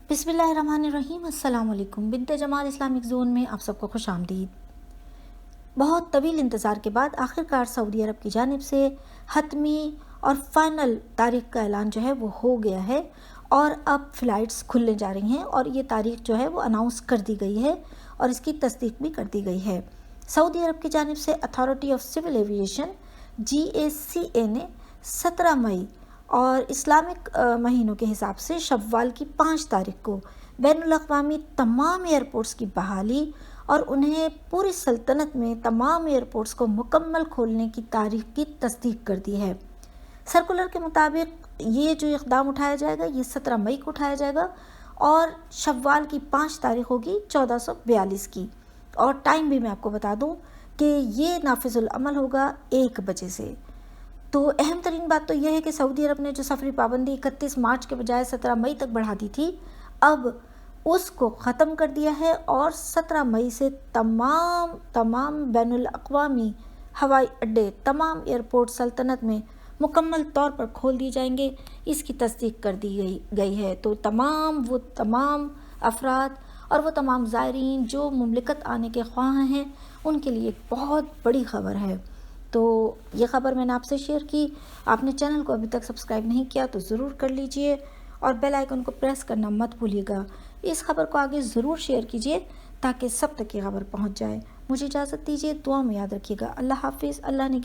बिस्मिल्लाहिर्रहमानिर्रहीम। अस्सलाम वालेकुम। बिन्ते जमाल इस्लामिक ज़ोन में आप सबको खुश आमदीद। बहुत तवील इंतज़ार के बाद आखिरकार सऊदी अरब की जानिब से हतमी और फ़ाइनल तारीख़ का ऐलान जो है वो हो गया है और अब फ़्लाइट्स खुलने जा रही हैं और ये तारीख़ जो है वो अनाउंस कर दी गई है और इसकी तस्दीक भी कर दी गई है। सऊदी अरब की जानिब से authority of civil aviation GACA ने 17 मई और इस्लामिक महीनों के हिसाब से शव्वाल की 5 तारीख को बैनुल अक़वामी तमाम एयरपोर्ट्स की बहाली और उन्हें पूरी सल्तनत में तमाम एयरपोर्ट्स को मुकम्मल खोलने की तारीख की तस्दीक कर दी है। सर्कुलर के मुताबिक ये जो इक़दाम उठाया जाएगा ये 17 मई को उठाया जाएगा और शव्वाल की 5 तारीख होगी 1442 की। और टाइम भी मैं आपको बता दूं कि ये नाफिजुल अमल होगा 1 बजे से। तो अहम तरीन बात तो यह है कि सऊदी अरब ने जो सफरी पाबंदी 31 मार्च के बजाय 17 मई तक बढ़ा दी थी, अब उसको ख़त्म कर दिया है और 17 मई से तमाम बैनुल अक़वामी हवाई अड्डे, तमाम एयरपोर्ट सल्तनत में मुकम्मल तौर पर खोल दिए जाएंगे। इसकी तस्दीक कर दी गई है। तो तमाम अफराद और वो तमाम ज़ायरीन जो मुमलिकत आने के ख्वाह हैं उनके लिए एक बहुत बड़ी ख़बर है। तो ये ख़बर मैंने आपसे शेयर की। आपने चैनल को अभी तक सब्सक्राइब नहीं किया तो ज़रूर कर लीजिए और बेल आइकन को प्रेस करना मत भूलिएगा। इस खबर को आगे ज़रूर शेयर कीजिए ताकि सब तक ये खबर पहुंच जाए। मुझे इजाज़त दीजिए, दुआ में याद रखिएगा। अल्लाह हाफिज़। अल्लाह ने